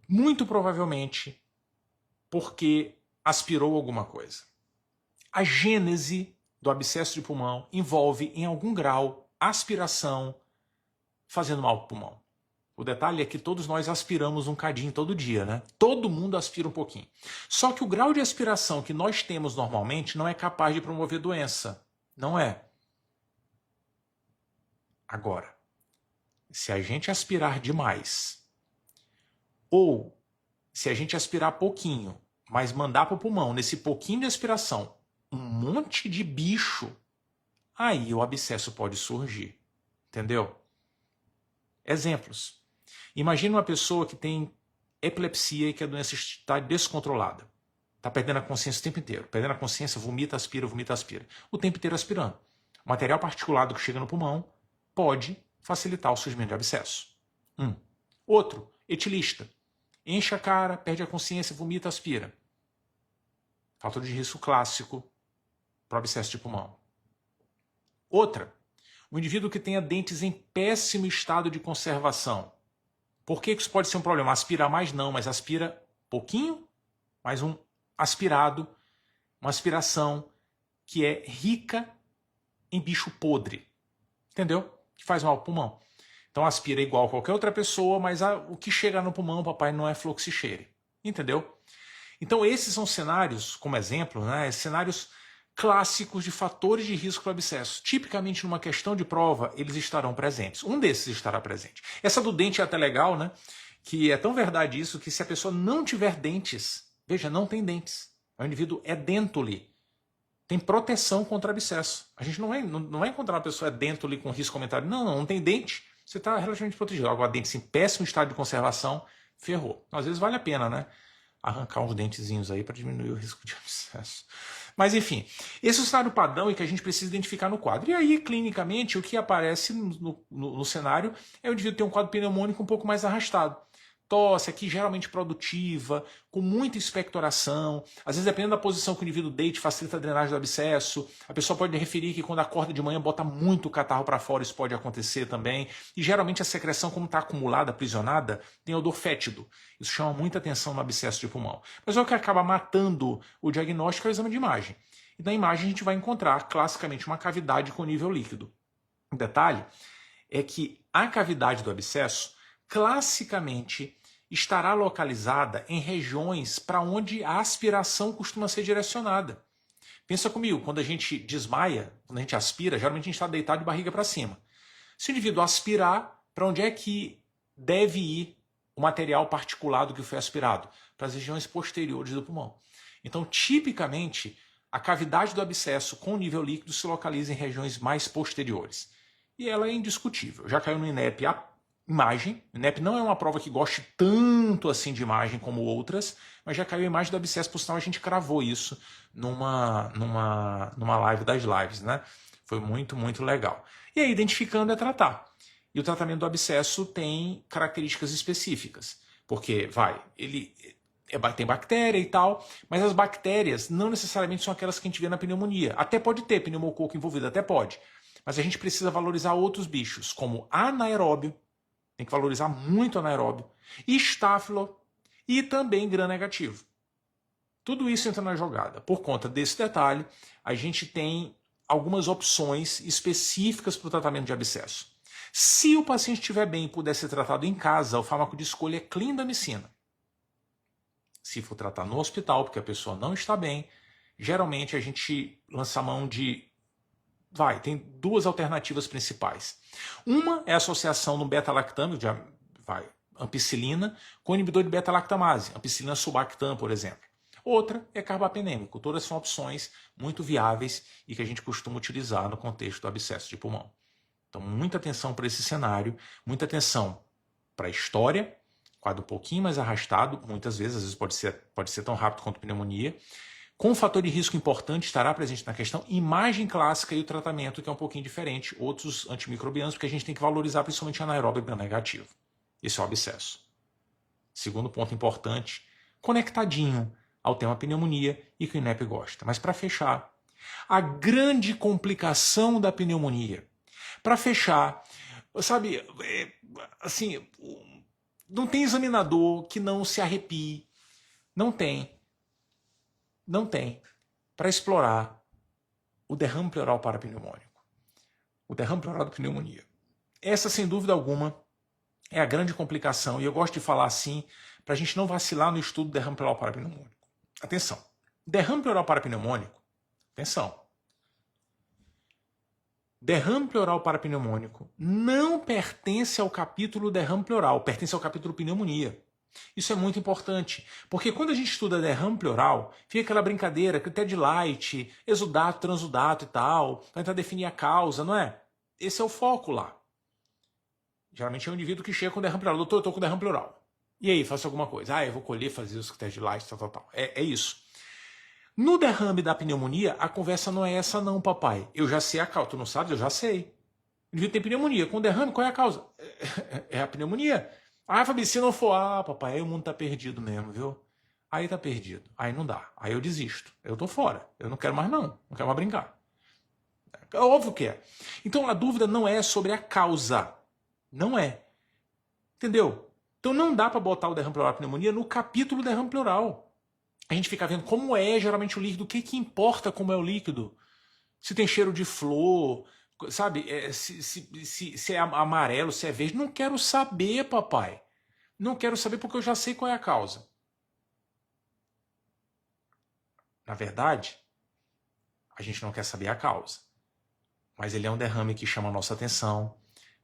muito provavelmente porque aspirou alguma coisa. A gênese do abscesso de pulmão envolve, em algum grau, aspiração fazendo mal para o pulmão. O detalhe é que todos nós aspiramos um cadinho todo dia, né? Todo mundo aspira um pouquinho. Só que o grau de aspiração que nós temos normalmente não é capaz de promover doença. Não é. Agora, se a gente aspirar demais, ou se a gente aspirar pouquinho, mas mandar para o pulmão, nesse pouquinho de aspiração, um monte de bicho, aí o abscesso pode surgir. Entendeu? Exemplos. Imagina uma pessoa que tem epilepsia e que a doença está descontrolada. Está perdendo a consciência o tempo inteiro. Perdendo a consciência, vomita, aspira, vomita, aspira. O tempo inteiro aspirando. O material particulado que chega no pulmão pode facilitar o surgimento de abscesso. Outro, etilista. Enche a cara, perde a consciência, vomita, aspira. Fator de risco clássico para o abscesso de pulmão. Outra, um indivíduo que tenha dentes em péssimo estado de conservação. Por que isso pode ser um problema? Aspira mais não, mas aspira pouquinho, mais um aspirado, uma aspiração que é rica em bicho podre. Entendeu? Que faz mal ao pulmão. Então aspira igual a qualquer outra pessoa, mas o que chega no pulmão, papai, não é fluxicheire. Entendeu? Então esses são cenários, como exemplo, né, cenários clássicos de fatores de risco para abscesso. Tipicamente numa questão de prova, eles estarão presentes. Um desses estará presente. Essa do dente é até legal, né? Que é tão verdade isso que se a pessoa não tiver dentes, veja, não tem dentes. O indivíduo é dentole. Tem proteção contra abscesso. A gente não vai encontrar uma pessoa dentole com risco comentário. Não tem dente. Você está relativamente protegido. Agora, dentes em péssimo estado de conservação, ferrou. Às vezes vale a pena, né? Arrancar uns dentezinhos aí para diminuir o risco de abscesso. Mas enfim, esse é o cenário padrão e que a gente precisa identificar no quadro. E aí, clinicamente, o que aparece no cenário é o indivíduo ter um quadro pneumônico um pouco mais arrastado. Tosse aqui geralmente produtiva, com muita expectoração. Às vezes, dependendo da posição que o indivíduo deite, facilita a drenagem do abscesso. A pessoa pode referir que quando acorda de manhã bota muito o catarro para fora, isso pode acontecer também. E geralmente a secreção, como está acumulada, aprisionada, tem odor fétido. Isso chama muita atenção no abscesso de pulmão. Mas o que acaba matando o diagnóstico é o exame de imagem. E na imagem a gente vai encontrar, classicamente, uma cavidade com nível líquido. O detalhe é que a cavidade do abscesso classicamente estará localizada em regiões para onde a aspiração costuma ser direcionada. Pensa comigo, quando a gente desmaia, quando a gente aspira, geralmente a gente está deitado de barriga para cima. Se o indivíduo aspirar, para onde é que deve ir o material particulado que foi aspirado? Para as regiões posteriores do pulmão. Então, tipicamente, a cavidade do abscesso com nível líquido se localiza em regiões mais posteriores. E ela é indiscutível. Já caiu no INEP a imagem. O INEP não é uma prova que goste tanto assim de imagem como outras, mas já caiu a imagem do abscesso, por sinal a gente cravou isso numa live das lives, né? Foi muito, muito legal. E aí, identificando é tratar. E o tratamento do abscesso tem características específicas, porque ele tem bactéria e tal, mas as bactérias não necessariamente são aquelas que a gente vê na pneumonia. Até pode ter pneumococo envolvido, até pode. Mas a gente precisa valorizar outros bichos, como anaeróbio, tem que valorizar muito anaeróbio, e estáfilo, e também gram-negativo. Tudo isso entra na jogada. Por conta desse detalhe, a gente tem algumas opções específicas para o tratamento de abscesso. Se o paciente estiver bem e puder ser tratado em casa, o fármaco de escolha é clindamicina. Se for tratar no hospital, porque a pessoa não está bem, geralmente a gente lança a mão de... tem duas alternativas principais. Uma é a associação no beta-lactam, ampicilina, com inibidor de beta-lactamase, ampicilina sulbactam, por exemplo. Outra é carbapenêmico. Todas são opções muito viáveis e que a gente costuma utilizar no contexto do abscesso de pulmão. Então, muita atenção para esse cenário, muita atenção para a história, quadro um pouquinho mais arrastado, muitas vezes, às vezes pode ser tão rápido quanto pneumonia. Com um fator de risco importante estará presente na questão imagem clássica e o tratamento, que é um pouquinho diferente, outros antimicrobianos, porque a gente tem que valorizar principalmente anaeróbio gram-negativo. Esse é o abscesso. Segundo ponto importante, conectadinho ao tema pneumonia e que o INEP gosta. Mas para fechar, a grande complicação da pneumonia. Para fechar, sabe, assim, não tem examinador que não se arrepie. Não tem. Para explorar o derrame pleural parapneumônico. O derrame pleural da pneumonia. Essa, sem dúvida alguma, é a grande complicação, e eu gosto de falar assim, para a gente não vacilar no estudo do derrame pleural parapneumônico. Atenção, derrame pleural parapneumônico, atenção, derrame pleural parapneumônico não pertence ao capítulo derrame pleural, pertence ao capítulo pneumonia. Isso é muito importante, porque quando a gente estuda derrame pleural, fica aquela brincadeira, critério de Light, exudato, transudato e tal, para tentar definir a causa, não é? Esse é o foco lá. Geralmente é um indivíduo que chega com derrame pleural. Doutor, eu estou com derrame pleural. E aí, faço alguma coisa. Ah, eu vou colher, fazer os critérios de Light, tal. É isso. No derrame da pneumonia, a conversa não é essa não, papai. Eu já sei a causa. Tu não sabe? Eu já sei. O indivíduo tem pneumonia. Com derrame, qual é a causa? É a pneumonia. Ah, Fabi, se não for, papai, aí o mundo tá perdido mesmo, viu? Aí tá perdido. Aí não dá. Aí eu desisto. Eu tô fora. Eu não quero mais não. Não quero mais brincar. É óbvio que é. Então a dúvida não é sobre a causa. Não é. Entendeu? Então não dá para botar o derrame pleural pneumonia no capítulo derrame pleural. A gente fica vendo como é geralmente o líquido, o que importa como é o líquido. Se tem cheiro de flor, sabe? Se é amarelo, se é verde. Não quero saber, papai. Não quero saber porque eu já sei qual é a causa. Na verdade, a gente não quer saber a causa. Mas ele é um derrame que chama a nossa atenção,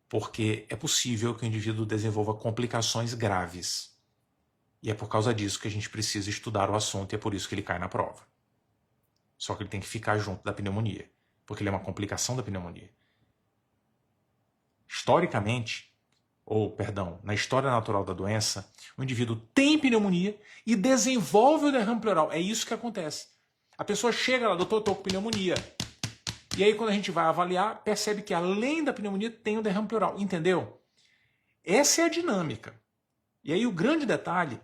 porque é possível que o indivíduo desenvolva complicações graves. E é por causa disso que a gente precisa estudar o assunto e é por isso que ele cai na prova. Só que ele tem que ficar junto da pneumonia, porque ele é uma complicação da pneumonia. Historicamente, na história natural da doença, o indivíduo tem pneumonia e desenvolve o derrame pleural. É isso que acontece. A pessoa chega lá, doutor, eu estou com pneumonia. E aí, quando a gente vai avaliar, percebe que além da pneumonia tem o derrame pleural. Entendeu? Essa é a dinâmica. E aí o grande detalhe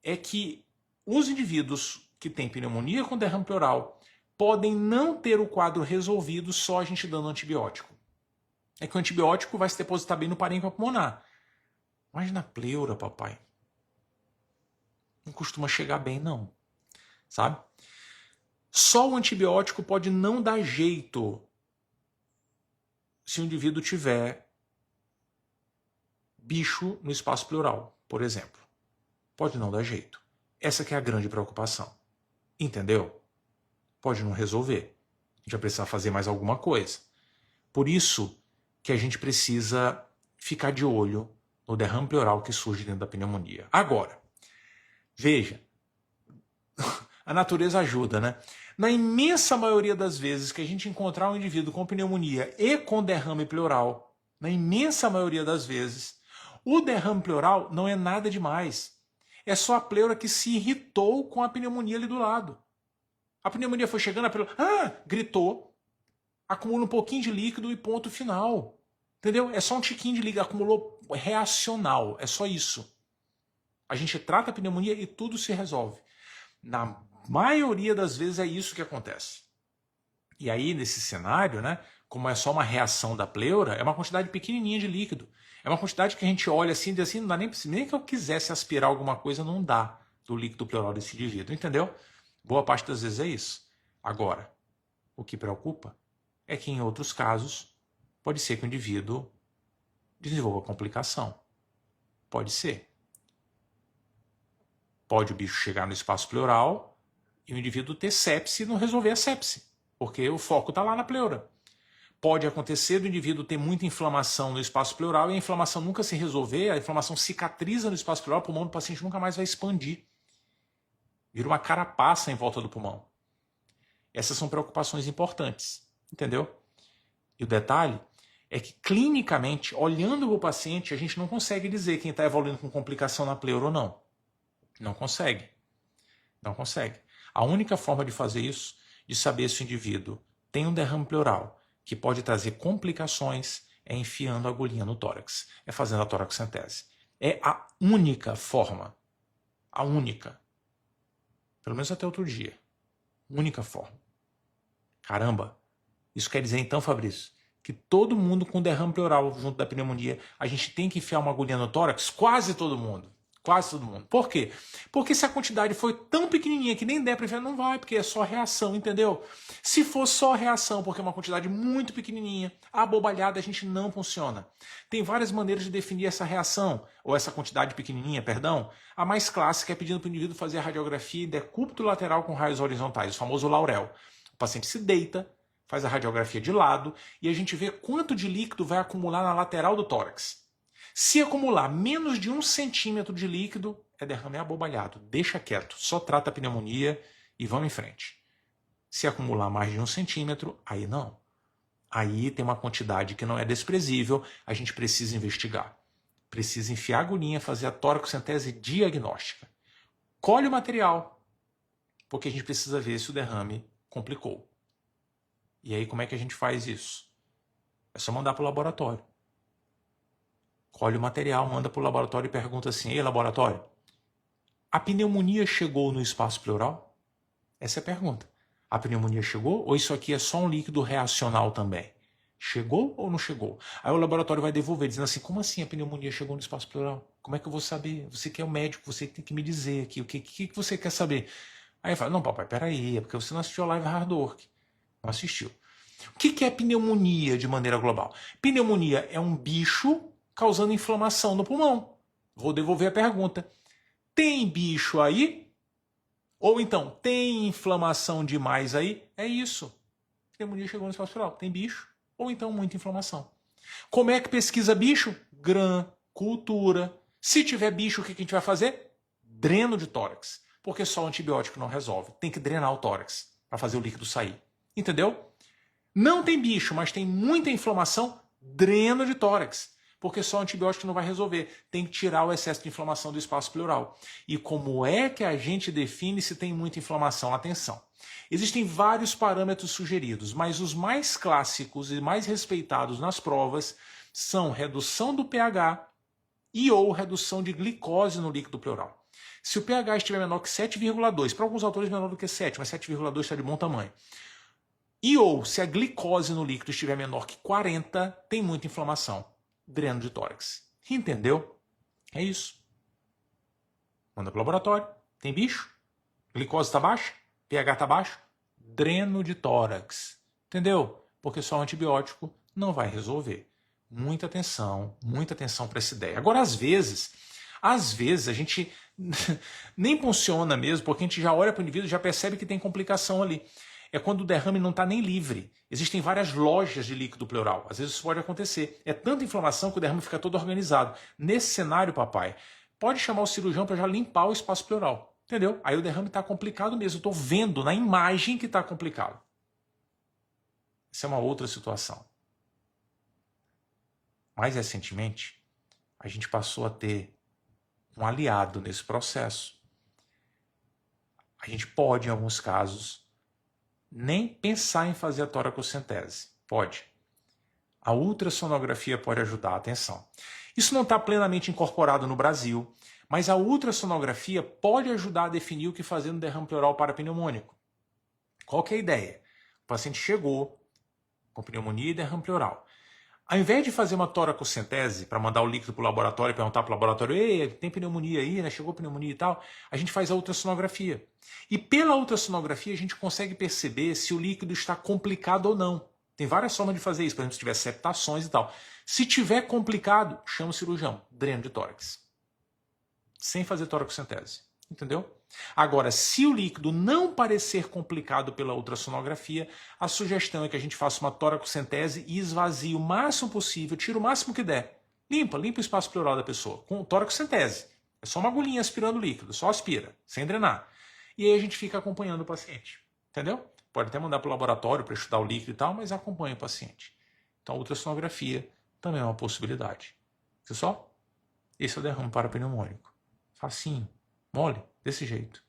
é que os indivíduos que têm pneumonia com derrame pleural podem não ter o quadro resolvido só a gente dando antibiótico. É que o antibiótico vai se depositar bem no parênquima pulmonar. Mas na pleura, papai, não costuma chegar bem, não. Sabe? Só o antibiótico pode não dar jeito se o indivíduo tiver bicho no espaço pleural, por exemplo. Pode não dar jeito. Essa que é a grande preocupação. Entendeu? Pode não resolver. A gente vai precisar fazer mais alguma coisa. Por isso que a gente precisa ficar de olho no derrame pleural que surge dentro da pneumonia. Agora, veja, a natureza ajuda, né? Na imensa maioria das vezes que a gente encontrar um indivíduo com pneumonia e com derrame pleural, na imensa maioria das vezes, o derrame pleural não é nada demais. É só a pleura que se irritou com a pneumonia ali do lado. A pneumonia foi chegando, a pleura, gritou, acumula um pouquinho de líquido e ponto final. Entendeu? É só um tiquinho de líquido, acumulou reacional, é só isso. A gente trata a pneumonia e tudo se resolve. Na maioria das vezes é isso que acontece. E aí, nesse cenário, né, como é só uma reação da pleura, é uma quantidade pequenininha de líquido. É uma quantidade que a gente olha assim e diz assim, não dá nem que eu quisesse aspirar alguma coisa, não dá do líquido pleural desse indivíduo, entendeu? Boa parte das vezes é isso. Agora, o que preocupa é que em outros casos pode ser que o indivíduo desenvolva complicação. Pode ser. Pode o bicho chegar no espaço pleural e o indivíduo ter sepse e não resolver a sepse, porque o foco está lá na pleura. Pode acontecer do indivíduo ter muita inflamação no espaço pleural e a inflamação nunca se resolver, a inflamação cicatriza no espaço pleural, o pulmão do paciente nunca mais vai expandir. Vira uma carapaça em volta do pulmão. Essas são preocupações importantes, entendeu? E o detalhe é que, clinicamente, olhando para o paciente, a gente não consegue dizer quem está evoluindo com complicação na pleura ou não. Não consegue. Não consegue. A única forma de fazer isso, de saber se o indivíduo tem um derrame pleural que pode trazer complicações, é enfiando a agulhinha no tórax, é fazendo a toracocentese. É a única forma. A única. Pelo menos até outro dia. Única forma. Caramba. Isso quer dizer então, Fabrício, que todo mundo com derrame pleural junto da pneumonia, a gente tem que enfiar uma agulhinha no tórax? Quase todo mundo. Quase todo mundo. Por quê? Porque se a quantidade foi tão pequenininha que nem der para ver, não vai, porque é só reação, entendeu? Se for só reação, porque é uma quantidade muito pequenininha, abobalhada, a gente não funciona. Tem várias maneiras de definir essa reação, ou essa quantidade pequenininha, perdão. A mais clássica é pedindo para o indivíduo fazer a radiografia em decúbito lateral com raios horizontais, o famoso Laurel. O paciente se deita, faz a radiografia de lado e a gente vê quanto de líquido vai acumular na lateral do tórax. Se acumular menos de 1 centímetro de líquido, é derrame abobalhado. Deixa quieto, só trata a pneumonia e vamos em frente. Se acumular mais de 1 centímetro, aí não. Aí tem uma quantidade que não é desprezível, a gente precisa investigar. Precisa enfiar a agulhinha, fazer a toracocentese diagnóstica. Colhe o material, porque a gente precisa ver se o derrame complicou. E aí como é que a gente faz isso? É só mandar para o laboratório. Colhe o material, manda para o laboratório e pergunta assim: ei, laboratório, a pneumonia chegou no espaço pleural? Essa é a pergunta. A pneumonia chegou ou isso aqui é só um líquido reacional também? Chegou ou não chegou? Aí o laboratório vai devolver, dizendo assim: como assim a pneumonia chegou no espaço pleural? Como é que eu vou saber? Você que é o médico, você tem que me dizer aqui, o que você quer saber? Aí ele fala: não, papai, peraí, é porque você não assistiu a live Hard Work. Não assistiu. O que é pneumonia de maneira global? Pneumonia é um bicho causando inflamação no pulmão. Vou devolver a pergunta. Tem bicho aí? Ou então, tem inflamação demais aí? É isso. Pneumonia chegou no espaço pleural. Tem bicho? Ou então, muita inflamação. Como é que pesquisa bicho? Gram, cultura. Se tiver bicho, o que a gente vai fazer? Dreno de tórax. Porque só o antibiótico não resolve. Tem que drenar o tórax para fazer o líquido sair. Entendeu? Não tem bicho, mas tem muita inflamação, dreno de tórax. Porque só o antibiótico não vai resolver. Tem que tirar o excesso de inflamação do espaço pleural. E como é que a gente define se tem muita inflamação? Atenção. Existem vários parâmetros sugeridos, mas os mais clássicos e mais respeitados nas provas são redução do pH e ou redução de glicose no líquido pleural. Se o pH estiver menor que 7,2, para alguns autores menor do que 7, mas 7,2 está de bom tamanho. E ou se a glicose no líquido estiver menor que 40, tem muita inflamação. Dreno de tórax. Entendeu? É isso. Manda para o laboratório. Tem bicho? Glicose está baixa? pH está baixo? Dreno de tórax. Entendeu? Porque só o antibiótico não vai resolver. Muita atenção para essa ideia. Agora, às vezes a gente nem funciona mesmo, porque a gente já olha para o indivíduo e já percebe que tem complicação ali. É quando o derrame não está nem livre. Existem várias lojas de líquido pleural. Às vezes isso pode acontecer. É tanta inflamação que o derrame fica todo organizado. Nesse cenário, papai, pode chamar o cirurgião para já limpar o espaço pleural. Entendeu? Aí o derrame está complicado mesmo. Eu estou vendo na imagem que está complicado. Essa é uma outra situação. Mais recentemente, a gente passou a ter um aliado nesse processo. A gente pode, em alguns casos, nem pensar em fazer a toracocentese. Pode. A ultrassonografia pode ajudar, atenção. Isso não está plenamente incorporado no Brasil, mas a ultrassonografia pode ajudar a definir o que fazer no derrame pleural parapneumônico. Qual que é a ideia? O paciente chegou com pneumonia e derrame pleural. Ao invés de fazer uma toracocentese para mandar o líquido para o laboratório e perguntar para o laboratório: ei, tem pneumonia aí, né? Chegou pneumonia e tal, a gente faz a ultrassonografia. E pela ultrassonografia a gente consegue perceber se o líquido está complicado ou não. Tem várias formas de fazer isso, por exemplo, se tiver septações e tal. Se tiver complicado, chama o cirurgião, dreno de tórax. Sem fazer toracocentese. Entendeu? Agora, se o líquido não parecer complicado pela ultrassonografia, a sugestão é que a gente faça uma toracocentese e esvazie o máximo possível, tira o máximo que der. Limpa o espaço pleural da pessoa, com toracocentese. É só uma agulhinha aspirando o líquido, só aspira, sem drenar. E aí a gente fica acompanhando o paciente. Entendeu? Pode até mandar para o laboratório para estudar o líquido e tal, mas acompanha o paciente. Então a ultrassonografia também é uma possibilidade. Viu só? Esse é o derrame parapneumônico. Facinho. Mole, desse jeito.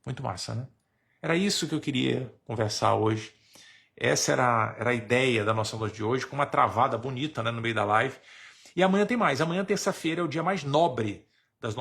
Muito massa, né? Era isso que eu queria conversar hoje. Essa era a ideia da nossa noite de hoje, com uma travada bonita, né, no meio da live. E amanhã tem mais. Amanhã, terça-feira, é o dia mais nobre